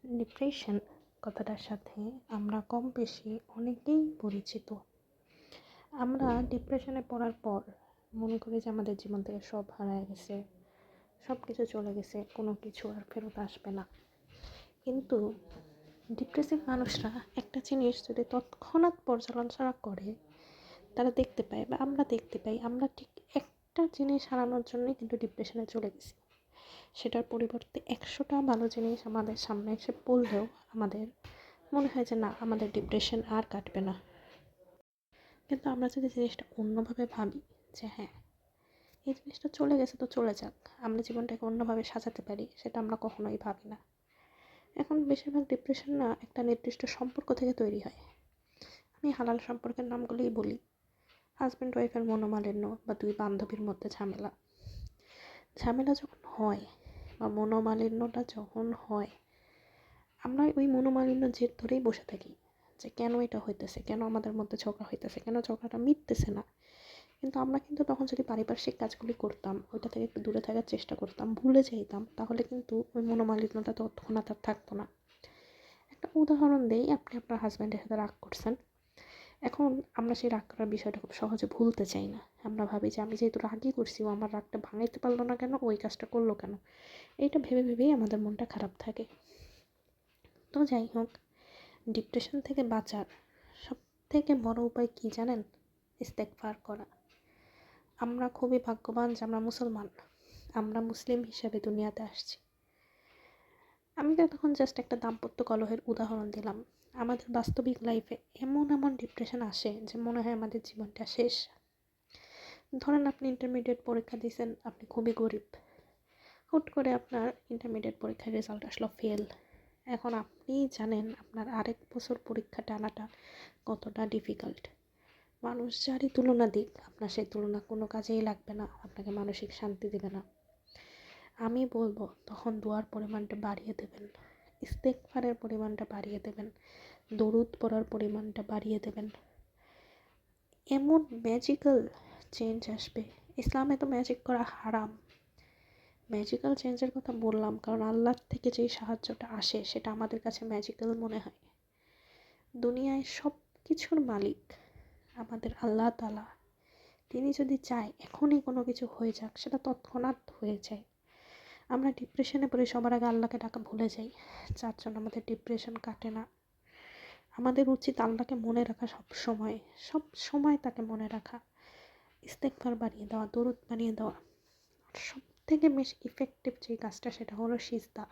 Depression কথাটার সাথে আমরা কম বেশি অনেকেই পরিচিত। আমরা ডিপ্রেশনে পড়ার পর মনে করি যে আমাদের জীবন থেকে সব হারায় গেছে, সব কিছু চলে গেছে, কোনো কিছু আর ফেরত আসবে না। কিন্তু ডিপ্রেসিভ মানুষরা একটা জিনিস যদি তৎক্ষণাৎ পর্যালোচনা করে, তারা দেখতে পায় বা আমরা দেখতে পাই আমরা ঠিক একটা জিনিস হারানোর জন্যই কিন্তু ডিপ্রেশনে চলে গেছি। সেটার পরিবর্তে 100টা ভালো জিনিস আমাদের সামনে এসে পড়লেও আমাদের মনে হয় যে না, আমাদের ডিপ্রেশন আর কাটবে না। কিন্তু আমরা যদি জিনিসটা অন্যভাবে ভাবি যে হ্যাঁ, এই জিনিসটা চলে গেছে তো চলে যাক, আমরা জীবনটাকে অন্যভাবে সাজাতে পারি, সেটা আমরা কখনোই ভাবি না। এখন বেশিরভাগ ডিপ্রেশন না একটা নির্দিষ্ট সম্পর্ক থেকে তৈরি হয়। আমি হালাল সম্পর্কের নামগুলোই বলি। হাজব্যান্ড ওয়াইফের মনোমালিন্য বা দুই বান্ধবীর মধ্যে ঝামেলা যখন হয় বা মনোমালিন্যটা যখন হয়, আমরা ওই মনোমালিন্য জের ধরেই বসে থাকি যে কেন এটা হইতেছে, কেন আমাদের মধ্যে ঝগড়া হইতেছে, কেন ঝগড়াটা মিটতেছে না। কিন্তু আমরা কিন্তু তখন যদি পারিপার্শ্বিক কাজগুলি করতাম, ওইটা থেকে একটু দূরে থাকার চেষ্টা করতাম, ভুলে যাইতাম, তাহলে কিন্তু ওই মনোমালিন্যটা তৎক্ষণাৎ আর থাকতো না। একটা উদাহরণ দেই, আপনি আপনার হাজব্যান্ডের সাথে রাগ করছেন। এখন আমরা সেই রাগ করার বিষয়টা খুব সহজে ভুলতে চাই না। আমরা ভাবি যে আমি যেহেতু রাগই করছি, ও আমার রাগটা ভাঙাইতে পারলো না কেন, ওই কাজটা করলো কেন, এইটা ভেবে ভেবেই আমাদের মনটা খারাপ থাকে। তো যাই হোক, ডিপ্রেশন থেকে বাঁচার সব থেকে বড় উপায় কি জানেন? ইস্তেগফার করা। আমরা খুবই ভাগ্যবান যে আমরা মুসলমান, আমরা মুসলিম হিসেবে দুনিয়াতে আসছি। আমি তো তখন জাস্ট একটা দাম্পত্য কলহের উদাহরণ দিলাম। আমাদের বাস্তবিক লাইফে এমন ডিপ্রেশন আসে যে মনে হয় আমাদের জীবনটা শেষ। ধরেন আপনি ইন্টারমিডিয়েট পরীক্ষা দিয়েছেন, আপনি খুবই গরিব, হুট করে আপনার ইন্টারমিডিয়েট পরীক্ষার রেজাল্ট আসলো ফেল। এখন আপনি জানেন আপনার আরেক বছর পরীক্ষা টানাটা কতটা ডিফিকাল্ট। মানুষ যারই তুলনা দিক, আপনার সেই তুলনা কোনো কাজেই লাগবে না, আপনাকে মানসিক শান্তি দেবে না। আমি বলবো তখন দোয়ার পরিমাণটা বাড়িয়ে দেবেন, ইস্তেগফারের পরিমাণটা বাড়িয়ে দেবেন, দরুদ পড়ার পরিমাণটা বাড়িয়ে দেবেন। এমন ম্যাজিক্যাল চেঞ্জ আসবে। ইসলামে তো ম্যাজিক করা হারাম। ম্যাজিক্যাল চেঞ্জের কথা বললাম কারণ আল্লাহর থেকে যেই সাহায্যটা আসে সেটা আমাদের কাছে ম্যাজিক্যাল মনে হয়। দুনিয়ায় সব কিছুর মালিক আমাদের আল্লাহ তাআলা। তিনি যদি চায় এখনই কোনো কিছু হয়ে যাক, সেটা তৎক্ষণাৎ হয়ে যায়। আমরা ডিপ্রেশনে পড়ে সবার আগে আল্লাহকে ডাকা ভুলে যাই, যার জন্য আমাদের ডিপ্রেশন কাটে না। আমাদের উচিত আল্লাহকে মনে রাখা, সব সময় তাকে মনে রাখা, ইস্তেগফার বাড়িয়ে দেওয়া, দরুদ বানিয়ে দেওয়া। সব থেকে বেশি ইফেক্টিভ যে কাজটা সেটা হলো সিজদা।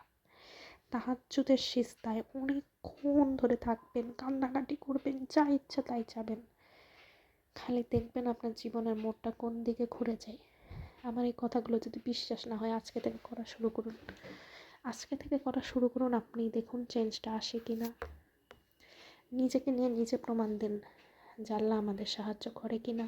তাহাজ্জুদের সিজদায় অনেকক্ষণ ধরে থাকবেন, কান্নাকাটি করবেন, যা ইচ্ছা তাই চাবেন। খালি দেখবেন আপনার জীবনের মোড়টা কোন দিকে ঘুরে যায়। আমার এই কথাগুলো যদি বিশ্বাস না হয়, আজকে থেকে করা শুরু করুন। আপনি দেখুন চেঞ্জটা আসে কিনা। নিজেকে নিয়ে নিজে প্রমাণ দিন যে আল্লাহ আমাদের সাহায্য করে কিনা।